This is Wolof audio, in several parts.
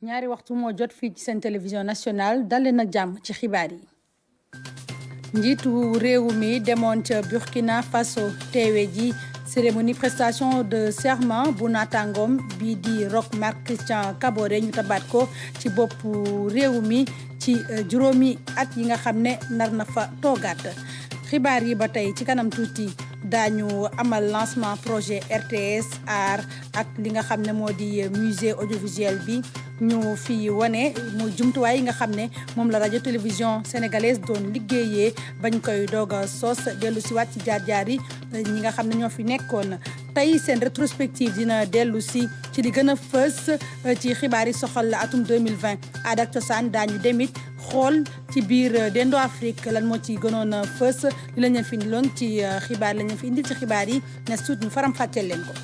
ñaari waxtu moo jot fii ci seen télévision nationale dal leen ak jàmm ci xibaar yi. njiitu réew mi demoon ca Burkina Faso teewe ji cérémonie prestation de serment bu naataangoom bii di Roch Marc Christian Kaboré ñu tabaat ko ci boppu réew mi ci juróomi at yi nga xam ne nar na fa toogaat. xibaar yi ba tey ci kanam tuuti daañu amal lancement projet RTS art ak li nga xam ne moo di musée audiovisuel bi ñu fi wane mu jumtuwaay yi nga xam ne moom la radio télévision sénégalaise doon liggéeyee bañ koy doog a sos dellu si waat ci jaar-jaar yi ñi nga xam ne ñoo fi nekkoon. tey seen rétrospective dina dellu si ci li gën a fës ci xibaar yi soxal la atum 2020 aada ak cosaan daañu demit xool ci biir dendo Afrique lan moo ci gënoon a fës li la ñu fi indiloon ci xibaar la ñu fi indil ci xibaar yi ne suut ñu faram fàcceel leen ko.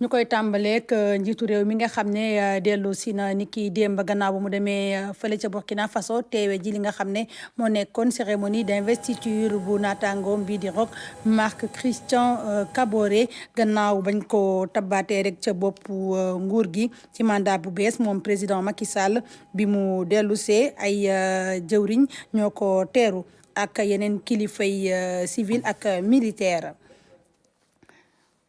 ñu koy tàmbaleek njiitu réew mi nga xam ne dellu si na ni ki démb gannaaw ba mu demee fële ca Burkina Faso teewe ji li nga xam ne moo nekkoon cérémonie d'investiture bu naataangoom bii di Roch Marc Christian Kaboré gannaaw bañ ko tabaatee rek ca bopp nguur gi ci mandat bu bees moom président Macky Sall bi mu dellu see ay jëwriñ ñoo ko teeru ak yeneen kilifay civil ak militaire.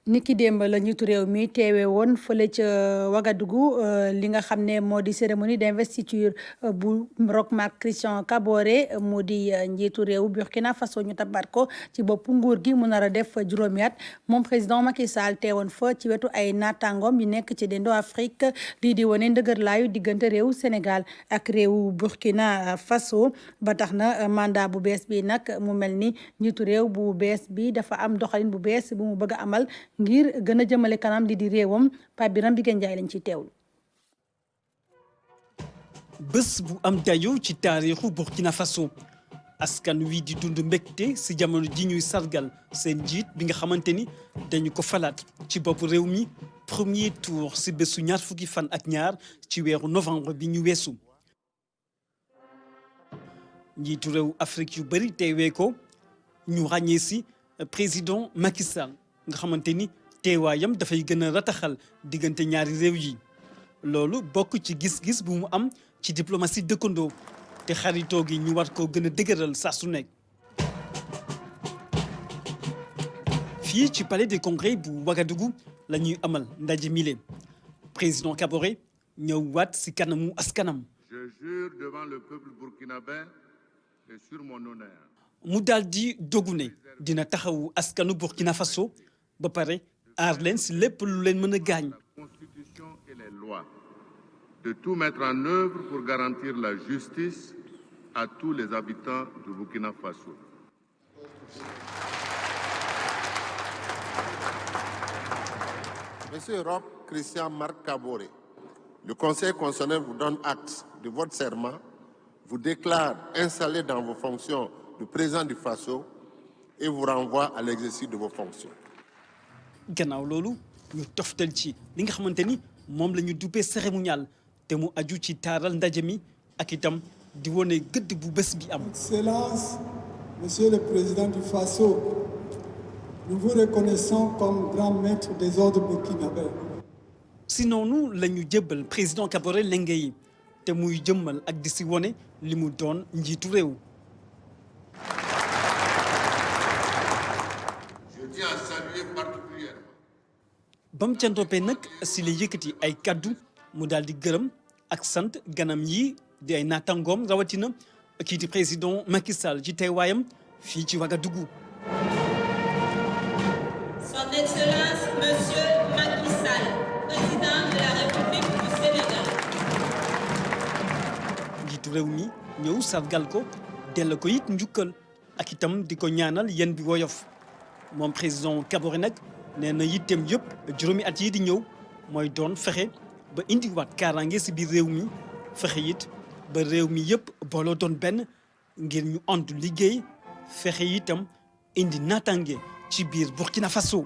niki démb la njiitu réew mi teewe woon fële ca Ouagadougou li nga xam ne moo di cérémonie d'investiture bu Roch Marc Christian Kaboré mu di njiitu réew Burkina Faso ñu tabaat ko ci boppu nguur gi mu nar a def juróomi at moom président Macky Sall teewoon fa ci wetu ay naataangoom yi nekk ci dendo Afrique lii di wane ndëgërlaayu diggante réew Sénégal ak réew Burkina Faso ba tax na mandat bu bees bi nag mu mel ni njiitu réew bu bees bi dafa am doxalin bu bees bu mu bëgg a amal ngir gën a jëmale kanam li di réewam Pape Biram Biguène Ndiaye lañ ciy teewlu. bés bu am dayo ci taarixu Burkina Faso askan wi di dund mbégte si jamono ji ñuy sargal seen njiit bi nga xamante ni dañu ko falaat ci bopp réew mi premier tour si bésu ñaar fukki fan ak ñaar ci weeru novembre bi ñu weesu. njiitu réew Afrique yu bëri teewee ko ñu ràññee si président Macky Sall nga xamante ni teewaayam dafay gën a rataxal diggante ñaari réew yi loolu bokk ci gis-gis bu mu am ci diplomatie dëkkandoo te xaritoo gi ñu war koo gën a dëgëral saa su nekk. fii ci palais des congrès bu Ouagadougou la ñuy amal ndaje mile président Kaboré ñëw waat si kanamu askanam. Je jure devant le peuple burkinabé et sur mon honneur. mu daal di dogu ne dina taxawu askanu Burkina Faso ba pare aar leen si lépp lu leen mën a gaañ. La Constitution et les lois, de tout mettre en œuvre pour garantir la justice à tous les habitants du Burkina Faso. Monsieur Roch Christian Marc Kaboré, le Conseil constitutionnel vous donne acte de votre serment, vous déclare installé dans vos fonctions de président du Faso et vous renvoie à l'exercice de vos fonctions. gannaaw loolu ñu toftal ci li nga xamante ni moom la ñu duppee cérémonial te mu aju ci taaral ndaje mi ak itam di wone gëdd bu bés bi am. Excellence, Monsieur le Président du Faso, nous vous reconnaissons comme grand maître des ordres burkinabés. si noonu la ñu jébbal président Kaboré lenge yi te muy jëmmal ak di si wone li mu doon njiitu réew. Je tiens à saluer particulièrement. ba mu ca ndoppee nag si la yëkkati ay kaddu mu daal di gërëm ak sant ganam yi di ay naataangoom rawatina kii di président Macky Sall ci teewaayam fii ci Ouagadougou. Son Excellence Monsieur Macky Sall, président de la République du Sénégal. njiitu réew mi ñëw sargal ko dell ko it njukkal ak itam di ko ñaanal yéen bi woyof moom président Kaboré nag nee na yitteem yëpp juróomi at yi di ñëw mooy doon fexe ba indiwaat kaaraange si biir réew mi fexe it ba réew mi yëpp booloo doon benn ngir ñu ànd liggéey fexe itam indi naataange ci biir Burkina Faso.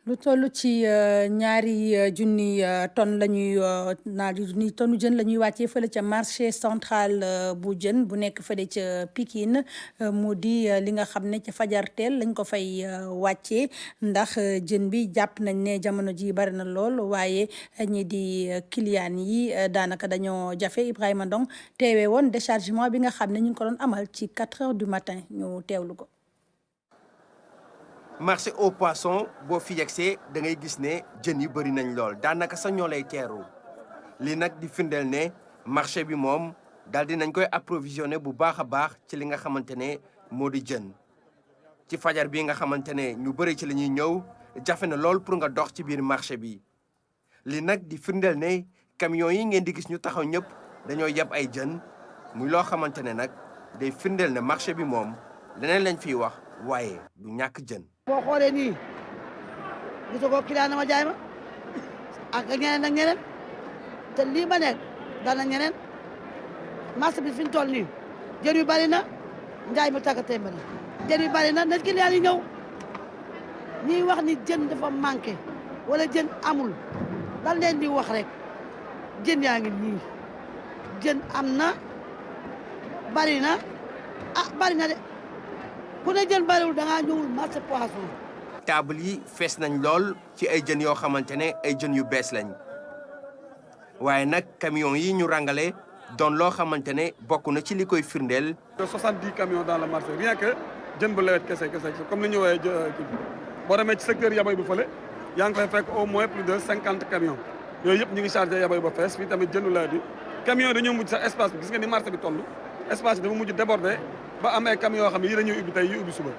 lu lu toll ci ñaari junni tonne la ñuy ñaari junni tonne jën la ñuy wàccee fële ca marché central bu jën bu nekk fële ca Pikine mu di li nga xam ne ca fajarteel lañ ko fay wàccee ndax jën bi jàpp nañ ne jamono ji bari na lool waaye ñi di client yi daanaka dañoo jafe. Ibrahima Ndong teewee woon déchargement bi nga xam ne ñu ngi ko doon amal ci 4 heures du matin ñu teewlu ko. marché au poisson boo fi yegsee da ngay gis ne jën yi bëri nañ lool daanaka sax ñoo lay teeru lii nag di firndeel ne marché bi moom daal di nañ koy approvisionné bu baax a baax ci li nga xamante ne moo di jën ci fajar bi nga xamante ne ñu bëri ci la ñuy ñëw jafe na lool pour nga dox ci biir marché bi lii nag di firndeel ne camions yi ngeen di gis ñu taxaw ñëpp dañoo yeb ay jën muy loo xamante ne nag day firndeel ne marché bi moom leneen lañ fiy wax waaye du ñàkk jën. boo xoolee nii gisoo ko client na ma jaay ma ak ñeneen ak ñeneen te lii ma nekk daan na ñeneen marché bi fi ñu toll nii jën yu bari na njaay mi tàggatee ma jën yu bari na na client yi ñëw ñuy wax ni jën dafa manqué wala jën amul lan leen di wax rek jën yaa ngi nii jën am na bari na bari na de ku ne jën bariwul da ngaa ñëwul marché poisson. table yi fees nañ lool ci ay jën yoo xamante ne ay jën yu bees lañ waaye nag camion yi ñu rangale doon loo xamante ne bokk na ci li koy firndeel. 70 camions dans le marché rien que jën bu lewet kese comme ni ñu woowee boo demee ci secteur yabay bu fële yaa ngi fay fekk au moins plus de 50 camions yooyu yëpp ñu ngi chargé yabay ba fees fii tamit jëndu lewet bi camions yi dañoo mujj sax espace bi gis nga ni marché bi toll espace bi dafa mujj débordé ba am ay camions yoo xam ne yi dañuy ubbi tey yi ubbi suba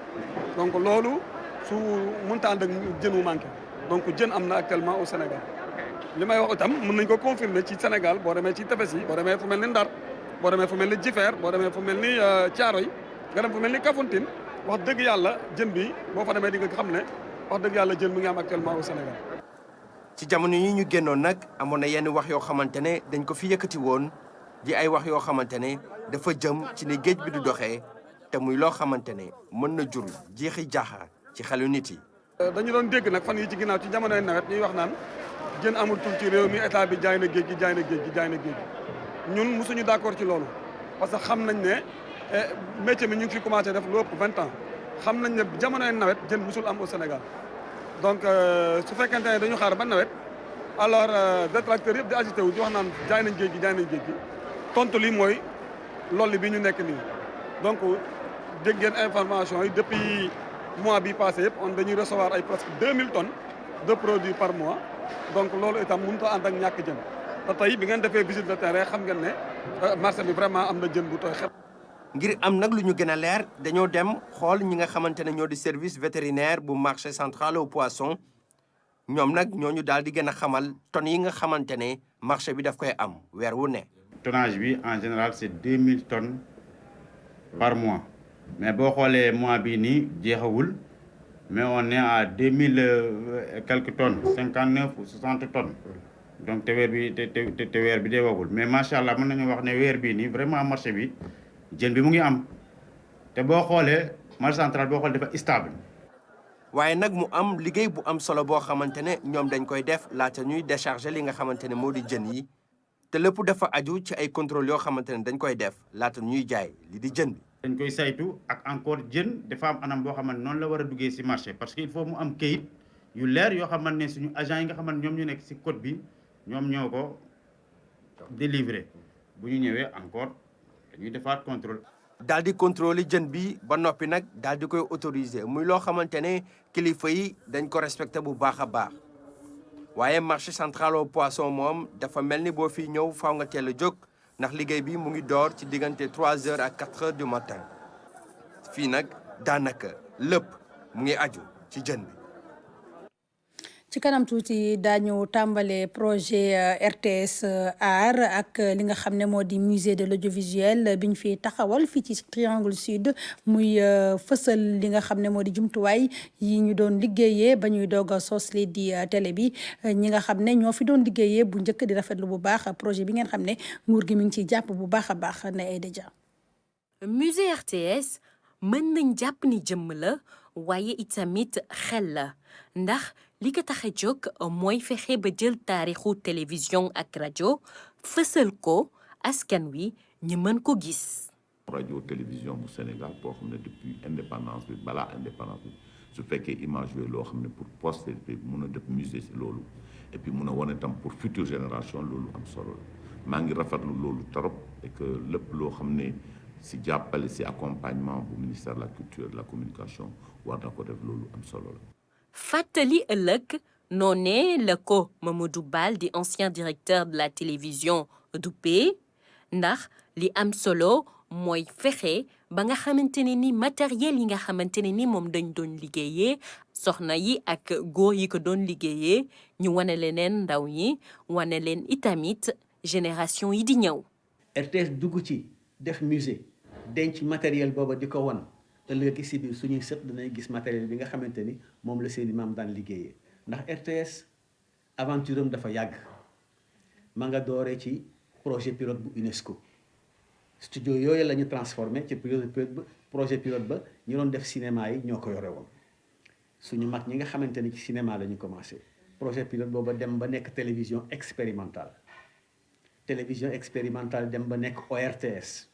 donc loolu su mënta ànd ak jën wu manqué donc jën am na actuellement au Sénégal li may wax itam mën nañ ko confirmer ci Sénégal boo demee ci tefes yi boo demee fu mel ni Ndar boo demee fu mel ni Jifeer boo demee fu mel ni Thiaroye nga dem fu mel ni Kafountine wax dëgg yàlla jën bi boo fa demee di nga xam ne wax dëgg yàlla jën mu ngi am actuellement au Sénégal. ci jamono yi ñu génnoon nag amoon na yenn wax yoo xamante ne dañ ko fi yëkkati woon di ay wax yoo xamante ne dafa jëm ci ni géej bi du doxee te muy loo xamante ne mën na jur jeexi jaaxa ci xelu nit yi. dañu doon dégg nag fan yi ci ginnaaw ci jamonoy nawet ñuy wax naan jën amul tul ci réew mi état bi jaay na géej gi jaay na géej gi jaay na géej gi ñun mosuñu d'accord ci loolu parce que xam nañ ne métier mi ñu ngi fi commencé def lu ëpp 20 ans xam nañ ne jamonoy nawet jën mosul am au Sénégal donc su fekkente ne dañu xaar ba nawet alors détracteurs yëpp di agité wu di wax naan jaay nañ géej gi jaay nañ géej gi tontu lii mooy loolu bi ñu nekk nii donc dégg ngeen information yi depuis mois bi passé yëpp on dañuy recevoir ay presque 2000 tonnes de produits par mois donc loolu itam mënut a ànd ak ñàkk jën te tey bi ngeen defee visite de terrain xam ngeen ne marché bi vraiment am na jën bu tooy xepp. ngir am nag lu ñu gën a leer dañoo dem xool ñi nga xamante ne ñoo di service vétérinaire bu marché central au poisson ñoom nag ñooñu daal di gën a xamal tonnes yi nga xamante ne marché bi daf koy am weer wu ne. tonnage bi en général c'est 2000 tonnes par mois mais boo xoolee mois bii nii jeexawul mais on est à 2000 et quelques tonnes 59 ou 60 tonnes donc te weer bi te weer bi deewagul mais macha allah mën nañu wax ne weer bii nii vraiment marché bi jën bi mu ngi am te boo xoolee marché central boo xoolee dafa stable. waaye nag mu am liggéey bu am solo boo xamante ne ñoom dañ koy def laata ñuy décharger li nga xamante ne moo di jën yi te lépp dafa aju ci ay contrôle yoo xamante ne dañ koy def laata ñuy jaay li di jën bi. dañ koy saytu ak encore jën dafa am anam boo xamante noonu la war a duggee ci marché parce que il faut mu am kayit yu leer yoo xamante ne suñu agent yi nga xamante ñoom ñu nekk ci code bi ñoom ñoo ko délivrer bu ñu ñëwee encore dañuy defaat contrôle. daal di contrôler jën bi ba noppi nag daal di koy autoriser muy loo xamante ne kilifa yi dañ ko respecté bu baax a baax waaye marché central au poisson moom dafa mel ni boo fi ñëw faaw nga teel a jóg ndax liggéey bi mu ngi door ci diggante 3 heures ak 4 heures du matin fii nag daanaka lépp mu ngi aju ci jën bi. ci kanam tuuti daañu tàmbale projet RTS art ak li nga xam ne moo di musée de l'audiovisuel bi ñu fi taxawal fii ci Triangle Sud muy fësal li nga xam ne moo di jumtuwaay yi ñu doon liggéeyee ba ñuy doog a sos li di télé bi ñi nga xam ne ñoo fi doon liggéeyee bu njëkk di rafetlu bu baax projet bi ngeen xam ne nguur gi mi ngi ciy jàpp bu baax a baax na ay déjà. musée RTS mën nañ jàpp ni jëmm la waaye itamit xel la ndax li ko tax a jóg mooy fexe ba jël taarixu télévision ak rajo fësal ko askan wi ñu mën ko gis. radio télévision bu Sénégal boo xam ne depuis indépendance bi balaa indépendance bi su fekkee image yooyu loo xam ne pour postérité mun a def musée si loolu et puis mun a wane tam pour future génération loolu am solo la maa ngi rafetlu loolu trop et que lépp loo xam ne si jàppale si accompagnement bu ministère de la culture et de la communication war na ko def loolu am solo la. fàttali ëllëg noonee la ko Mamadou Bal di ancien directeur de la télévision duppee ndax li am solo mooy fexe ba nga xamante ne ni matériel yi nga xamante ne ni moom dañ doon liggéeyee soxna yi ak góor yi ko doon liggéeyee ñu wane leen ndaw yi wane leen itamit génération yi di ñëw. RTS dugg ci def musée denc matériel booba di ko wan ëllëg si biir suñuy sët danañ gis matériel bi nga xamante ni moom la seeni maam daan liggéeyee ndax RTS aventure am dafa yàgg ma nga dooree ci projet pilote bu UNESCO. studio yooyu la ñu transformé ci projet pilote ba ñu doon def cinéma yi ñoo ko yore woon suñu mag ñi nga xamante ni ci cinéma la ñu commencé projet pilote booba dem ba nekk télévision expérimentale dem ba nekk ORTS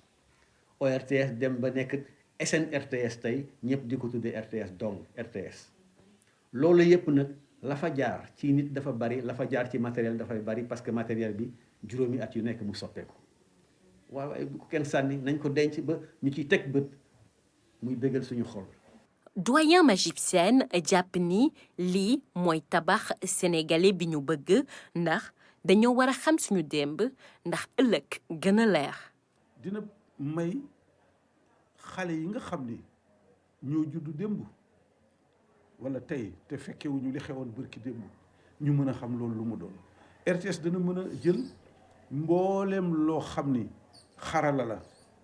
dem ba nekk SNRTS tey ñëpp di ko tuddee RTS donc RTS loolu yëpp nag la fa jaar ci nit dafa bari la fa jaar ci matériel dafay bari parce que matériel bi juróomi at yu nekk mu soppeeku waaw bu ko kenn sànni nañ ko denc ba ñu ciy teg bët muy bégal suñu xol. doyen Magib Sène jàpp ni lii mooy tabax sénégalais bi ñu bëgg ndax dañoo war a xam suñu démb ndax ëllëg gën a leer. dina may xale yi nga xam ni ñoo juddu démb wala tey te fekkewuñu li xewoon bërki démb ñu mën a xam loolu lu mu doon RTS dana mën a jël mbooleem loo xam ni xarala la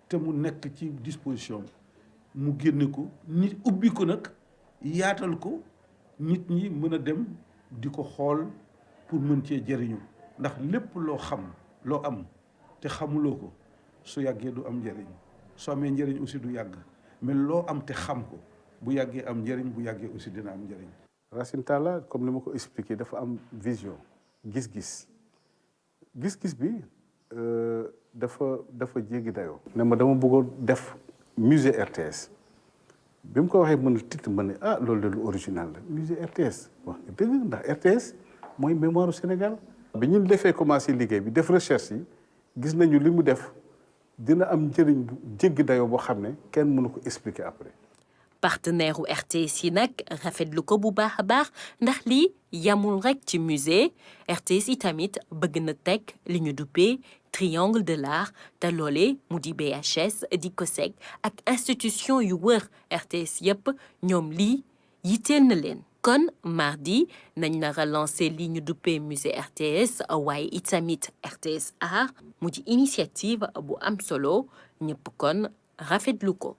te mu nekk ci disposition mu génne ko nit ubbi ko nag yaatal ko nit ñi mën a dem di ko xool pour mën cee jëriñu ndax lépp loo xam loo am te xamuloo ko su yàggee du am njëriñ soo amee njëriñ aussi du yàgg mais loo am te xam ko bu yàggee am njëriñ bu yàggee aussi dina am njëriñ. Racine Talla comme ni ma ko expliqué dafa am vision gis-gis bi dafa jéggi dayoo. ne ma dama bëggoon def musée RTS bi mu ko waxee mën a titre ma ne loolu de lu original la musée RTS wax dëgg ndax RTS mooy mémoire Sénégal. bi ñu defee commencé liggéey bi def recherche yi gis nañu li mu def dina am njëriñ bu jéggi dayoo boo xam ne kenn mënu ko expliquer après. partenaire u RTS yi nag rafetlu ko bu baax a baax ndax lii yamul rek ci musée RTS yi tamit bëgg na teg li ñu duppee triangle de l'art te loole mu di BHS di COSEC ak institution yu wër RTS yëpp ñoom lii yitteel na leen. kon mardi nañ na relancer li ñu duppee musée RTS waaye itamit RTS art mu di initiative bu am solo ñëpp kon rafetlu ko.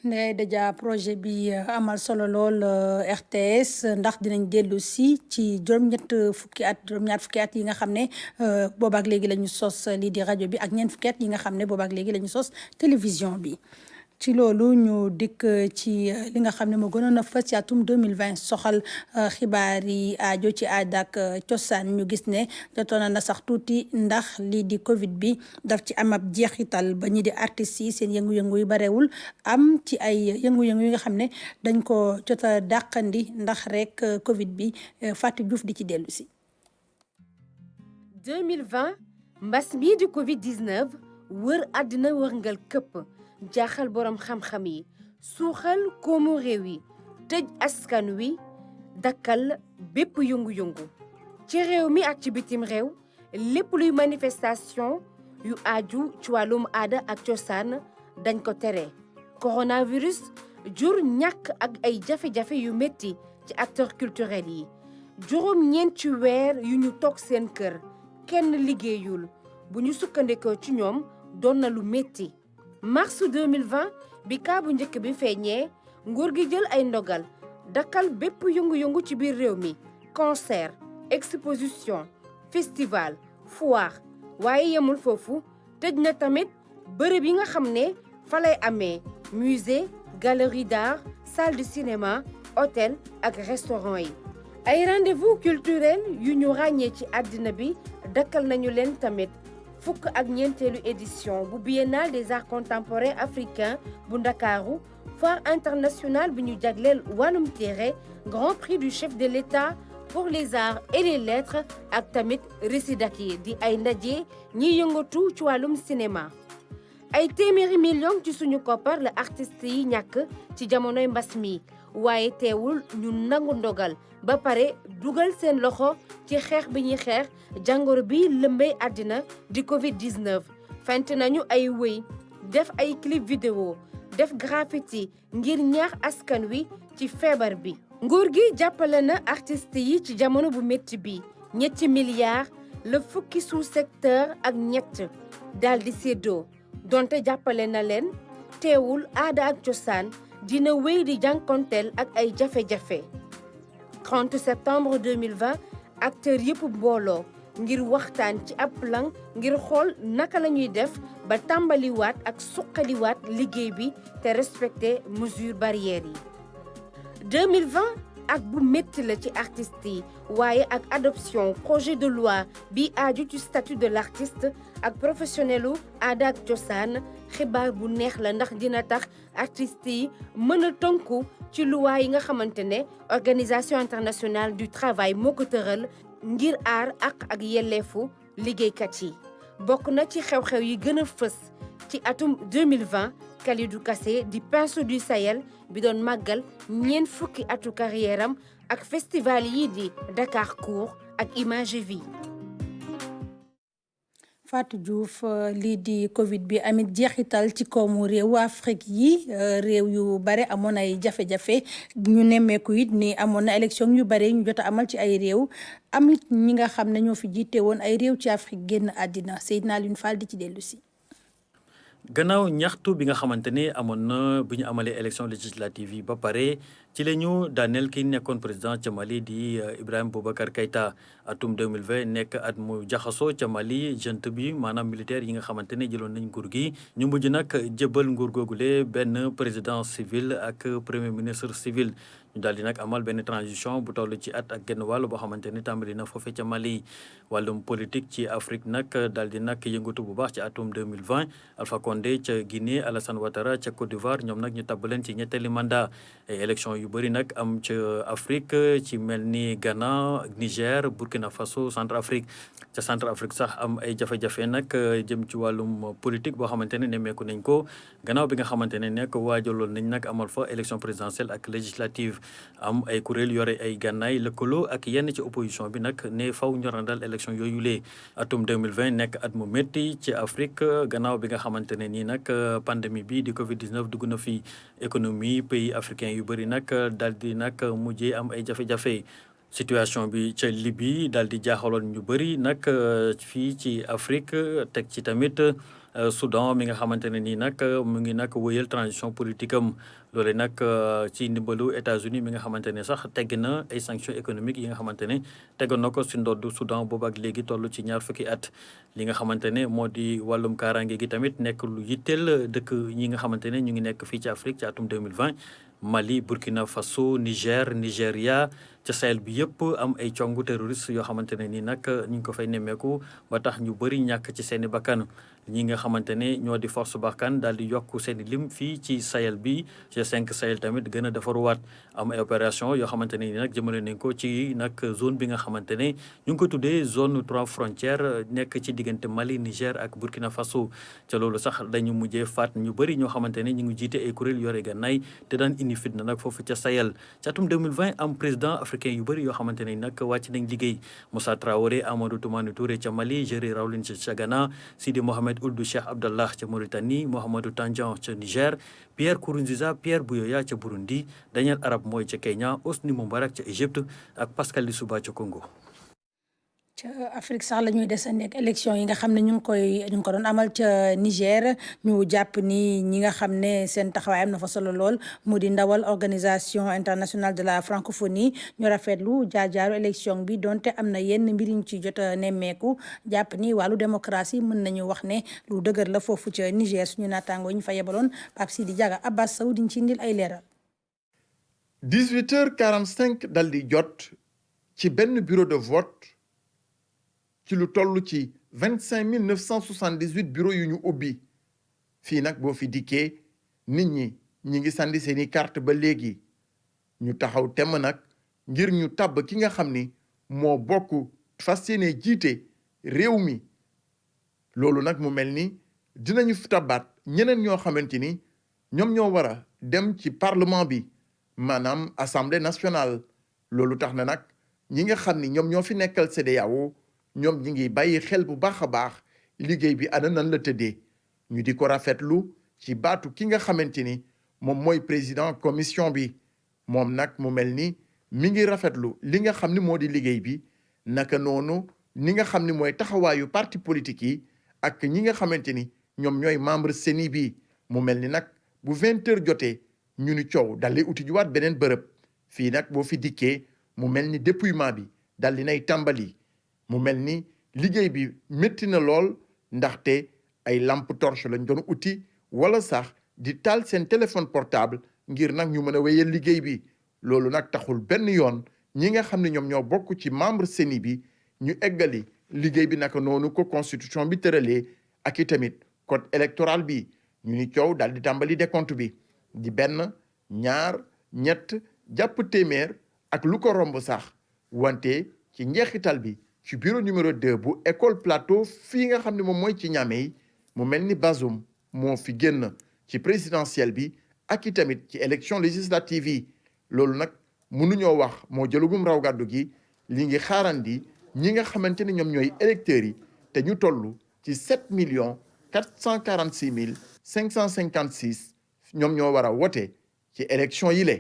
Ndeye Deja projet bi amal solo lool RTS ndax dinañ dellu si ci juróom-ñaar fukki at yi nga xam ne boobaak léegi la ñu sos lii di rajo bi ak ñeent fukki at yi nga xam ne boobaak léegi la ñu sos télévision bi. ci loolu ñu dikk ci li nga xam ne moo gënoon a fës ci atum 2020 soxal xibaar yi aajo ci aada ak cosaan ñu gis ne jotoon na sax tuuti ndax lii di Covid bi daf ci am ab jeexital ba ñi di artistes yi seen yëngu-yëngu yu barewul am ci ay yëngu-yëngu yi nga xam ne dañ ko jot a dàqandi ndax rek Covid bi Fatou Diouf di ci dellu si. 2020 mbas mii di Covid-19 wër àddina wërngal këpp. jaaxal borom xam-xam yi suuxal koomu réew yi tëj askan wi dakkal bépp yëngu-yëngu ci réew mi ak ci bitim réew lépp luy manifestation yu aju ci wàllum aada ak cosaan dañ ko tere. coronavirus jur ñàkk ak ay jafe-jafe yu metti ci acteurs culturels yi juróom-ñeenti weer yu ñu toog seen kër kenn liggéeyul bu ñu sukkandikoo ci ñoom doon na lu metti. mars 2020 bi kaa bu njëkk bi feeñee nguur gi jël ay ndogal dakkal bépp yëngu-yëngu ci biir réew mi concert exposition festival foire waaye yemul foofu tëj na tamit bërëb yi nga xam ne fa lay amee musée galerie d'art salle de cinéma hôtel ak restaurant yi. ay rendez-vous culturel yu ñu ràññee ci àddina bi dakkal nañu leen tamit. fukk ak ñeenteelu édition bu biennale des arts contemporains africains bu Ndakaaru foire internationale bu ñu jagleel wàllum téere grand prix du chef de l'État pour les arts et les lettres ak tamit résidaki di ay ndaje ñiy yëngatu ci wàllum cinéma. ay téeméeri millions ci suñu koppar la artistes yi ñàkk ci jamonoy mbas mi waaye teewul ñu nangu ndogal ba pare dugal seen loxo ci xeex bi ñuy xeex jàngoro bi lëmbee àddina di Covid-19 fent nañu ay wëy def ay clip vidéo def graffiti ngir ñaax askan wi ci feebar bi. nguur gi jàppale na artistes yi ci jamono bu métti bi $7 milliards la fukki sous-secteur ak ñett daal di séddoo donte jàppale na leen teewul aada ak cosaan dina wéy di jànkonteel ak ay jafe-jafe. 30 septembre 2020 acteurs yëpp mbooloo ngir waxtaan ci ab plan ngir xool naka la ñuy def ba tàmbaliwaat ak suqaliwaat liggéey bi te respecter mesures barrières yi. 2020 ak bu métti la ci artistes yi waaye ak adoption projet de loi bi aaju ci statut de l'artiste ak professionnelu aada ak cosaan xibaar bu neex la ndax dina tax artistes yi mën a tënku ci loi yi nga xamante ne organisation internationale du travail moo ko tëral ngir aar ak yelleefu liggéeykat yi. bokk na ci xew-xew yi gën a fës ci atum 2020 Kalidou Kassé di pinceau du Sahel bi doon màggal 40 atu carrière am ak festival yi di Dakar Court ak Image Vie. Fatou Diouf lii di Covid bi amit jeexital ci koomu réewu Afrique yi réew yu bare amoon ay jafe-jafe ñu nemmeeku it ni amoon na élection yu bare ñu jot a amal ci ay réew amit ñi nga xam ne ñoo fi jiite woon ay réew ci Afrique génn àddina Seydina Alioune Fall di ci dellu si. gannaaw ñaxtu bi nga xamante ne amoon na bu ñu amalee élection législative yi ba pare ci la ñu daaneel ki nekkoon président ca Mali di Ibrahima Boubacar Keïta atum 2020 nekk at mu jaxasoo ca Mali junte bi maanaam militaire yi nga xamante ne jëloon nañ nguur gi ñu mujj nag jëbal nguur googule benn président civil ak premier ministre civil. ñu daal di nag amal benn transition bu toll ci at ak genn wàll boo xamante ni tàmbali na foofee ca Mali wàllum politique ci Afrique nag daal di nag yëngatu bu baax ci atum 2020 Alpha Condé ca Guinée Alassane Ouattara ca Côte d'Ivoire ñoom nag ñu tabb leen ci ñetteeli mandat ay élection yu bëri nag am ca Afrique ci mel ni Ghana Niger Burkina Faso Centrafrique ca Centrafrique sax am ay jafe-jafe nag jëm ci wàllum politique boo xamante ne nemmeeku nañ ko gannaaw bi nga xamante ne nekk waajaloon nañ nag amal fa élection présidentielle ak législative am ay kuréel yore ay gànnaay lëkkaloo ak yenn ci opposition bi nag ne faw ñorandal élection yooyu lee atum 2020 nekk at mu métti ci Afrique gannaaw bi nga xamante ne nii nag pandémie bi di Covid-19 dugg na fi économie pays africain yu bëri nag daal di nag mujjee am ay jafe-jafe situation bi ca Libye daal di jaaxaloon ñu bëri nag fii ci Afrique teg ci tamit Soudan mi nga xamante ne nii nag mu ngi nag wëyal transition politique am loole nag ci ndimbalu États-Unis mi nga xamante ne sax tegg na ay sanctions économiques yi nga xamante ne teggoon na ko si ndoddu Soudan boobu ak léegi toll ci 2 fukki at li nga xamante ne moo di wàllum kaaraange gi tamit nekk lu yitteel dëkk ñi nga xamante ne ñu ngi nekk fii ci Afrique ci atum 2020 Mali Burkina Faso Niger Nigeria ca Sahel bi yëpp am ay congu terroriste yoo xamante ne nii nag ñu ngi ko fay nemmeeku ba tax ñu bëri ñàkk ci seeni bakkan ñi nga xamante ne ñoo di force Barkhane daal di yokk seeni lim fii ci Sahel bi G5 Sahel tamit gën a defaruwaat am ay opération yoo xamante ne nii nag jëmale nañ ko ci nag zone bi nga xamante ne ñu ngi ko tuddee zone 3 frontières nekk ci diggante Mali Niger ak Burkina Faso ca loolu sax dañu mujjee faat ñu bëri ñoo xamante ne ñu ngi jiite ay kuréel yore gànnaay te daan indi fitna nag foofu ca Sahel ci atum 2020 am président africain yu bëri yoo xamante ne nag wàcc nañ liggéey Moussa Traoré Amadou Toumani Touré ca Mali Jerry Rawlings ca Ghana Sidi Mohamed Ould Cheikh Abdallah ca Mauritanie Mohamedou Tandian ca Niger Pierre Nkurunziza Pierre Buyoya ca Burundi Daniel Arap Moi ca Kenya Hosni Moubarak ca Égypte ak Pascal Lissouba ca Congo. ca Afrique sax la ñuy desandi ak élection yi nga xam ne ñu ngi ko doon amal ca Niger ñu jàpp ni ñi nga xam ne seen taxawaay am na fa solo lool mu di ndawal organisation internationale de la francophonie ñu rafetlu jaajaaru élection bi donte am na yenn mbir ñu ci jot a nemmeeku jàpp ni wàllu démocratie mën nañu wax ne lu dëgër la foofu ca Niger suñu naataangoo ñu fa yebaloon Pape Sidi Diaga Abbas Sow diñ ci indil ay leeral. 18h45 dal di jot ci benn bureau de vote ci lu toll ci 25 978 bureaux yu ñu ubbi fii nag boo fi dikkee nit ñi ngi sandi seeni carte ba léegi ñu taxaw temm nag ngir ñu tabb ki nga xam ni moo bokk fas yéene jiite réew mi loolu nag mu mel ni dinañu fi tabbaat ñeneen ñoo xamante ni ñoom ñoo war a dem ci parlement bi maanaam assemblée nationale loolu tax na nag ñi nga xam ni ñoom ñoo fi nekkal CEDEAO ñoom ñi ngi bàyyi xel bu baax a baax liggéey bi ana nan la tëddee ñu di ko rafetlu ci baatu ki nga xamante ni moom mooy président commission bi moom nag mu mel ni mi ngi rafetlu li nga xam ni moo di liggéey bi naka noonu ni nga xam ni mooy taxawaayu parti politique yi ak ñi nga xamante ni ñoom ñooy membre CENI bi mu mel ni nag bu 20h jotee ñu ni coow dal di uti juwaat beneen bërëb fii nag boo fi dikkee mu mel ni dépouillement bi dal di nay tàmbali mu mel ni liggéey bi métti na lool ndaxte ay lampe torche lañ doon uti wala sax di taal seen téléphone portable ngir nag ñu mën a wéyal liggéey bi loolu nag taxul benn yoon ñi nga xam ne ñoom ñoo bokk ci membre CENI bi ñu eggali liggéey bi naka noonu ko constitution bi tëralee ak i tamit code électoral bi ñu ni coow daal di tàmbali décompte bi di benn ñaar ñett jàpp téeméer ak lu ko romb sax wante ci njeexital bi ci bureau numéro 2 bu école plateau fii nga xam ne moom mooy ci Niamey mu mel ni Bazoum moo fi génn ci présidentielle bi ak i tamit ci élection législative yi loolu nag mënuñoo wax moo jëlugum raw gàddu gi li ngi xaarandi ñi nga xamante ni ñoom ñooy électeurs yi te ñu toll ci 7 446 556 ñoom ñoo war a wote ci élection yi le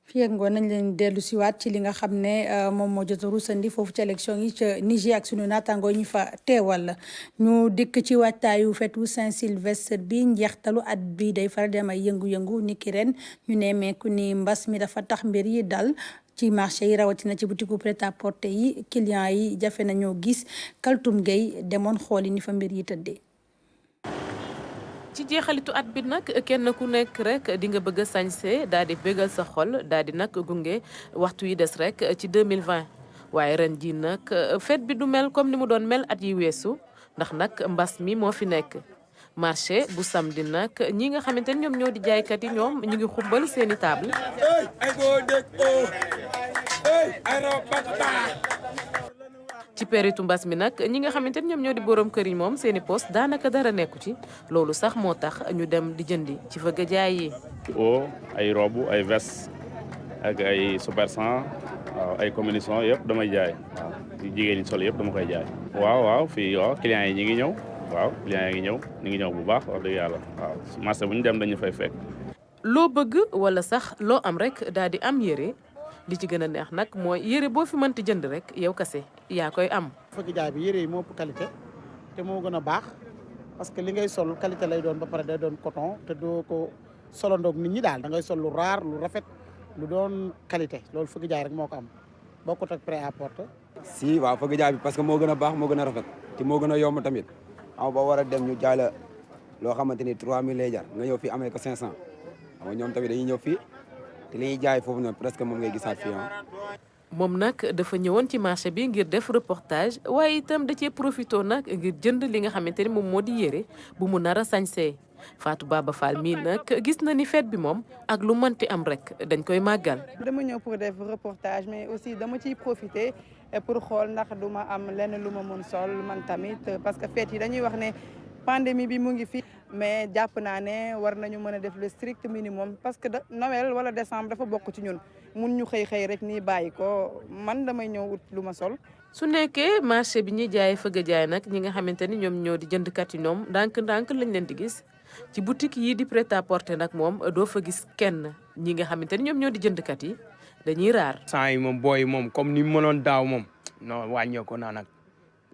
fii ak ngoon nañ leen dellu siwaat ci li nga xam ne moom moo jot a rusandi foofu ci élection yi ca Niger ak sunu naataangoo ñu fa teewal ñu dikk ci waajtaayu fetu Saint-Sylvestre bi njeextalu at bi day faral di am ay yëngu-yëngu niki ren ñu nemmeeku ni mbas mi dafa tax mbir yi dal ci marché yi rawatina ci butiku prêt-à-porter yi clients yi jafe nañoo gis Kaltum Gueye demoon xooli ni fa mbir yi tëddee. ci jeexalitu at bi nag kenn ku nekk rek di nga bëgg a sañse daal di bégal sa xol daal di nag gunge waxtu yi des rek ci 2020 waaye ren ji nag fête bi du mel comme ni mu doon mel at yi weesu ndax nag mbas mi moo fi nekk marché bu samedi nag ñi nga xamante ni ñoom ñoo di jaaykat yi ñoom ñu ngi xumbal seeni table ci période mbas mi nag ñi nga xamante ni ñoom ñoo di borom kër yi moom seeni poste daanaka dara nekku ci loolu sax moo tax ñu dem di jëndi ci fëgg jaay yi. ay robe ay veste ak ay super 100 waaw ay combinaison yëpp damay jaay waaw jigéen ñi sol yëpp dama koy jaay. waaw fii waaw clients yi ñi ngi ñëw waaw clients yi ñu ngi ñëw bu baax wax dëgg yàlla waaw marché bu ñu dem dañu fay fekk. loo bëgg wala sax loo am rek daal di am yére. li ci gën a neex nag mooy yére boo fi mënti jënd rek yow kase yaa koy am. fëgg jaay bi yére yi moo ëpp qualité te moo gën a baax parce que li ngay sol qualité lay doon ba pare day doon coton te doo ko solandoog nit ñi daal da ngay sol lu raar lu rafet lu doon qualité loolu fëgg jaay rek moo ko am bokkut ak prêt-à-porter. si waaw fëgg jaay bi parce que moo gën a baax moo gën a rafet te moo gën a yomb tamit xam ba war a dem ñu jaay la loo xamante ni 3000 lay jar nga ñëw fii amee ko 500 xam nga ñoom tamit dañuy ñëw fii. te li ñuy jaay foofu noonu presque moom ngay gisaat fii moom nag dafa ñëwoon ci marché bi ngir def reportage waaye itam da cee profité nag ngir jënd li nga xamante ni moom moo di yére bu mu nar a sañsee Fatou Baba Fall mii nag gis na ni fête bi moom ak lu mënti am rek dañ koy màggal. dama ñëw pour def reportage mais aussi dama ciy profité pour xool ndax du ma am lenn lu ma mën sol man tamit parce que fête yi dañuy wax ne pandémie bi mu ngi fi. mais jàpp naa ne war nañu mën a def le strict minimum parce que Noël wala décembre dafa bokk ci ñun mun ñu xëy rek nii bàyyi ko man damay ñëw ut lu ma sol. su nekkee marché bi ñuy jaay fëgg jaay nag ñi nga xamante ni ñoom ñoo di jëndkat yi ñoom ndànk-ndànk lañ leen di gis ci boutique yi di prêt-à-porter nag moom doo fa gis kenn ñi nga xamante ni ñoom ñoo di jëndkat yi dañuy raar. saa yi moom booy moom comme ni mu mënoon daaw moom non wàññeeku naa nag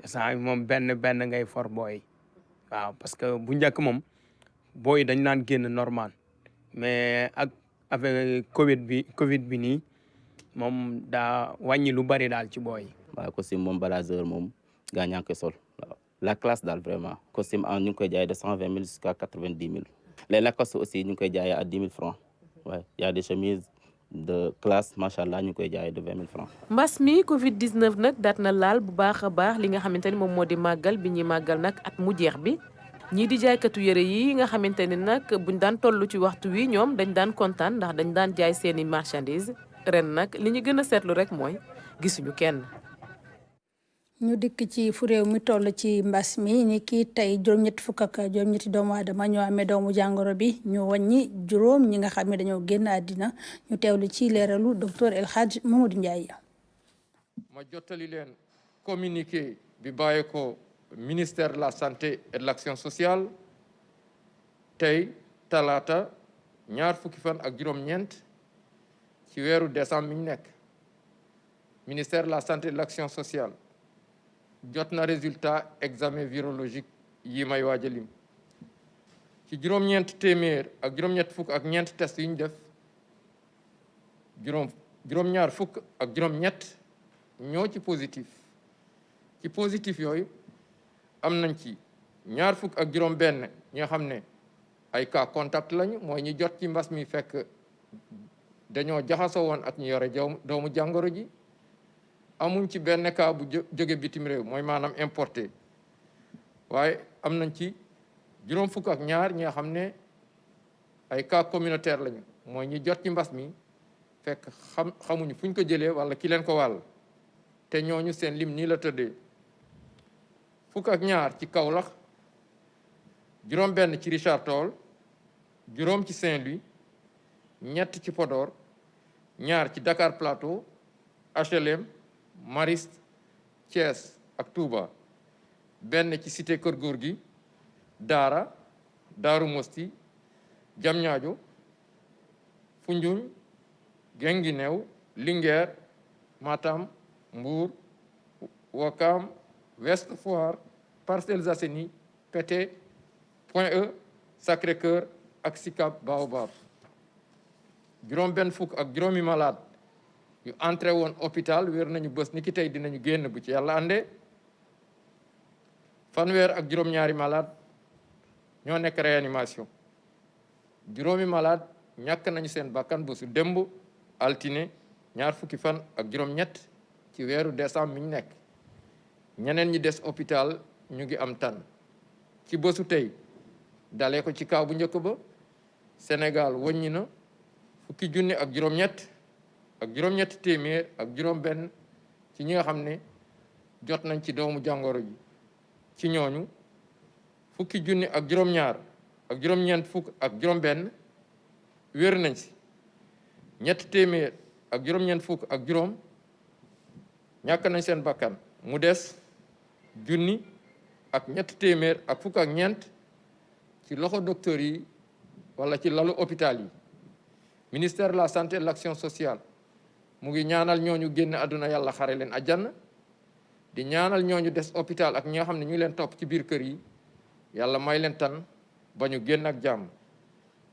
saa yi moom benn ngay for booy. waaw parce que bu njëkk moom booy dañ naan génn normal mais avec Covid bi nii moom daa wàññi lu bari daal ci booy. waaw costume moom blaseur moom gaa ñaa ngi koy sol waaw la classe daal vraiment costume ñu ngi koy jaay de 120 000 jusqu'à 90 000 les Lacoste aussi ñu ngi koy jaayee à 10 000 francs ouais y a des chemises de classe macha allah ñu koy jaayee de 20 000 francs. mbas mi Covid 19 nag daat na laal bu baax a baax li nga xamante ni moom moo di màggal bi ñuy màggal nag at mu jeex bi ñii di jaaykatu yëre yi nga xamante ni nag buñ daan toll ci waxtu wi ñoom dañ daan kontaan ndax dañ daan jaay seeni marchandise ren nag li ñu gën a seetlu rek mooy gisuñu kenn. ñu dikk ci fu réew mi toll ci mbas mi ni ki tey juróom-ñetti fukk ak juróom-ñetti doomu aadama ñoo amee doomu jàngoro bi ñu wàññi juróom ñi nga xam ne dañoo génn àddina ñu teewlu ci leeralu docteur El Hadj Mamadou Ndiaye. ma jottali leen communiqué bi bàyyi ko ministère de la santé et de l'action sociale tey talaata ñaar fukki fan ak juróom-ñeent ci weeru décembre mi ñu nekk ministère de la santé et de l'action sociale jot na résultat examen virologique yi may waaj a lim ci juróom-ñeent téeméer ak juróom-ñett fukk ak ñeent test yi ñu def juróom-ñaar fukk ak juróom-ñett ñoo ci positif yooyu am nañ ci ñaar fukk ak juróom-benn ñoo xam ne ay cas contact lañu mooy ñi jot ci mbas mi fekk dañoo jaxasoo woon ak ñu yore doomu jàngoro ji. amuñ ci benn cas bu jóge bitim réew mooy maanaam importé waaye am nañ ci juróom fukk ak ñaar ñi nga xam ne ay cas communautaire lañu mooy ñi jot ci mbas mi fekk xamuñu fuñ ko jëlee wala ki leen ko wàll te ñooñu seen lim nii la tëddee fukk ak ñaar ci Kaolack juróom benn ci Richard Toll juróom ci Saint-Louis ñett ci Podor ñaar ci Dakar Plateau HLM Mariste Thiès ak Touba benn ci cité Kër Gorgui Daara Daaru Mosti Diamniadio Foundiougne Guinguinéo Linguère Matam Mbour Ouakam Ouest Foire Parcelles Assainies Pété Point E Sacré-Cœur ak Sicap Baobab juróom benn fukk ak juróomi malade yu entré woon hôpital wér nañu bés ni ki tey dinañu génn bu ci yàlla àndee fanweer ak juróom-ñaari malade ñoo nekk réanimation juróomi malade ñàkk nañu seen bakkan bésu démb altine ñaar fukki fan ak juróom-ñett ci weeru décembre mi ñu nekk ñeneen ñi des hôpital ñu ngi am tan ci bésu tey dalee ko ci kaw bu njëkk ba Sénégal wàññi na fukki junni ak juróom-ñett ak juróom-ñetti téeméer ak juróom-benn ci ñi nga xam ne jot nañ ci doomu jàngoro ji ci ñooñu fukki junni ak juróom-ñaar ak juróom-ñeent fukk ak juróom-benn wér nañ si ñetti téeméer ak juróom-ñeent fukk ak juróom ñàkk nañ seen bakkan mu des junni ak ñetti téeméer ak fukk ak ñeent ci loxo docteur yi wala ci lalu hôpital yi ministère de la santé et de l'action sociale mu ngi ñaanal ñooñu génn àdduna yàlla xare leen àjjana di ñaanal ñooñu des hôpital ak ñi nga xam ne ñu leen topp ci biir kër yi yàlla may leen tan ba ñu génn ak jàmm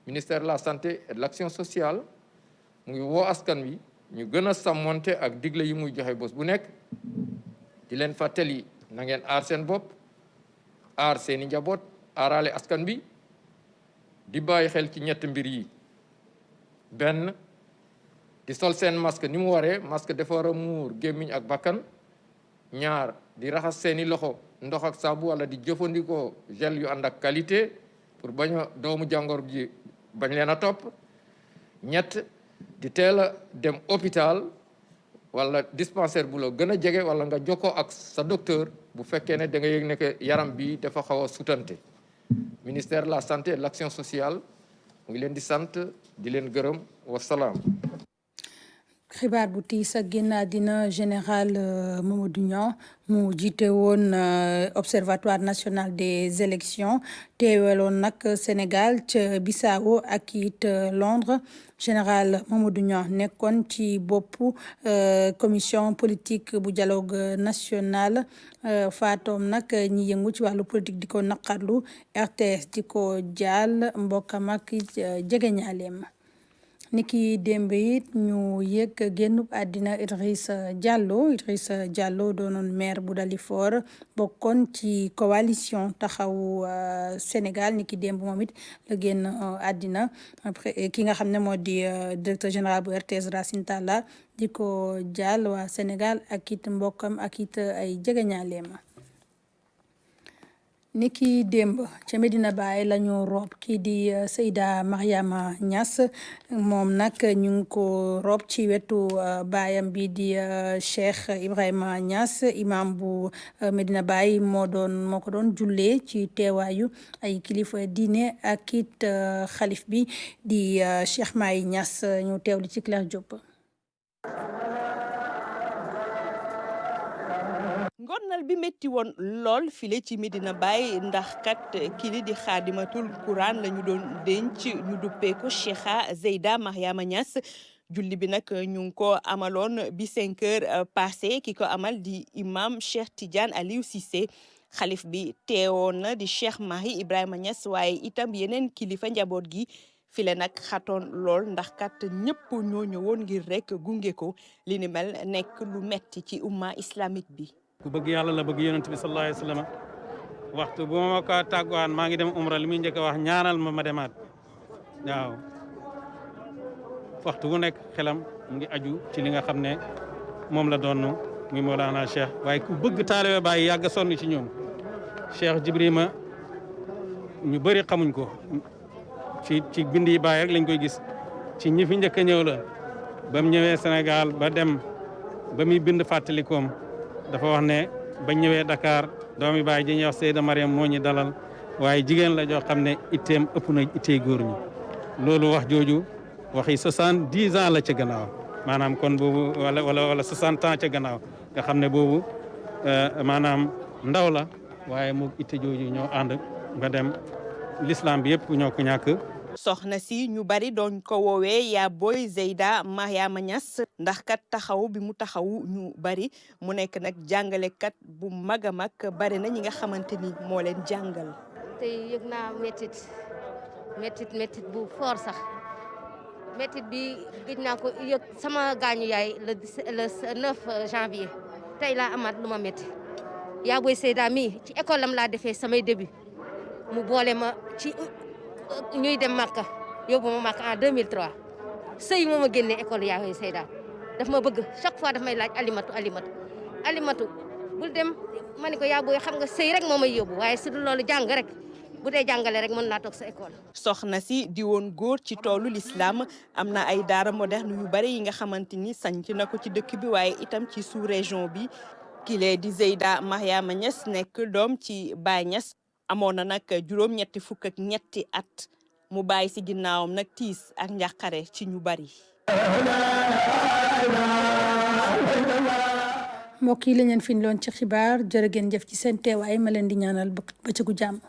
ministère de la santé et de l'action sociale mu ngi woo askan wi ñu gën a sàmmonte ak digle yi muy joxe bés bu nekk di leen fàttali na ngeen aar seen bopp aar seeni njaboot aarale askan bi di bàyyi xel ci ñett mbir yi benn di sol seen masque ni mu waree masque dafa war a muur gémmiñ ak bakkan ñaar di raxas seeni loxo ndox ak saabu wala di jëfandikoo gel yu ànd ak qualité pour bañ a doomu jàngoro ji bañ leen a topp ñett di teel a dem hôpital wala dispensaire bu la gën a jege wala nga jokkoo ak sa docteur bu fekkee ne da nga yëg ne que yaram bi dafa xaw a sutante ministère de la santé et de l'action sociale mu ngi leen di sant di leen gërëm wasalaam. xibaar bu tiis ak génn àddina général Mamadou Niang mu jiite woon observatoire national des élections teeweloon nag Sénégal ca Bissau ak it Londres général Mamadou Niang nekkoon ci boppu commission politique bu dialogue national faatoom nag ñi yëngu ci wàllu politique di ko naqarlu RTS di ko jaal mbokkam ak jegeñaaleem niki démb it ñu yëg génnub àddina Idrissa Diallo doonoon maire bu Dalifort bokkoon ci coalition taxawu Sénégal niki démb moom it la génn àddina après ki nga xam ne moo di directeur général bu RTS Racine Talla di ko jaal waa Sénégal ak it mbokkam ak it ay jegeñaaleem. niki démb ca Medina Baye la ñu rob kii di Seyda Mariama Niass moom nag ñu ngi ko rob ci wetu baayam bi di Cheikh Ibrahima Niass imam bu Medina Baye moo ko doon jullee ci teewaayu ay kilifa diine ak it xalif bi di Cheikh Mahi Niass ñu teewlu ci Claire Diop. ngornal bi métti woon lool file ci Medina Baye ndax kat kii di xaadimatul Quran la ñu doon denc ñu duppee ko Cheikha Zeyda Mariama Niass julli bi nag ñu ngi ko amaloon bi 5 heures passé ki ko amal di imam Cheikh Tidiane Aliou Cissé xalif bi teewoon na di Cheikh Mahi Ibrahima Niass waaye itam yeneen kilifa njaboot gi file nag xatoon lool ndax kat ñëpp ñoo ñëwoon ngir rek gunge ko li ni mel nekk lu metti ci umma islamique bi. ku bëgg yàlla la bëgg yonent bi sallallahu alayhi wa sallam waxtu bu ma ko tàgguwaan maa ngi dem umra li muy njëkk a wax ñaanal ma demaat waaw waxtu wu nekk xelam mu ngi aju ci li nga xam ne moom la doon muy Mawlana Cheikh waaye ku bëgg taalibe Baay yàgg sonn ci ñoom Cheikh Jibrima ñu bëri xamuñ ko ci bind yi Baay rek lañ koy gis ci ñi fi njëkk a ñëw la ba mu ñëwee Sénégal ba dem ba muy bind fàttalikoom dafa wax ne ba ñëwee Dakar doomi Baay ji ñuy wax Seyda Mariam moo ñu dalal waaye jigéen la joo xam ne itteem ëpp na ittee góor ñi loolu wax jooju waxi 70 ans la ca gannaaw maanaam kon boobu wala 60 ans ca gannaaw nga xam ne boobu maanaam ndaw la waaye mu itte jooju ñoo ànd ba dem l'islam bi yëpp ñoo ko ñàkk. soxna si ñu bari doon ko woowee yaa booy Zeyda Mariama Niass ndax kat taxaw bi mu taxawu ñu bari mu nekk nag jàngalekat bu mag a mag bari na ñi nga xamante ni moo leen jàngal. tey yëg naa métit bu fort sax métit bi gëj naa ko yëg sama gaañu yaay le 9 janvier tey laa amaat lu ma métti yaa booy Zeyda mi ci école am laa defee samay début mu boole ma ci. ñuy dem Makka yóbbu ma Makka en 2003 sëy moo ma génnee école yaa booy Zeyda daf ma bëgg chaque fois daf may laaj alimatu bul dem ma ne ko yaa booy xam nga sëy rek moo may yóbbu waaye su dul loolu jàng rek bu dee jàngale rek mën naa toog sa école. soxna si di woon góor ci toolu l'islam am na ay daara moderne yu bari yi nga xamante ni sanc na ko ci dëkk bi waaye itam ci sous région bi kile di Zeyda Mariama Niass nekk doom ci Baay Niass amoon na nag juróom-ñetti fukk ak ñetti at mu bàyyi si ginnaawam nag tiis ak njàqare ci ñu bari. mbokk yi la ñu leen fi loon ci xibaar jërë ngeen jëf ci seen teewaay ma leen di ñaanal bëccëgu jàmm.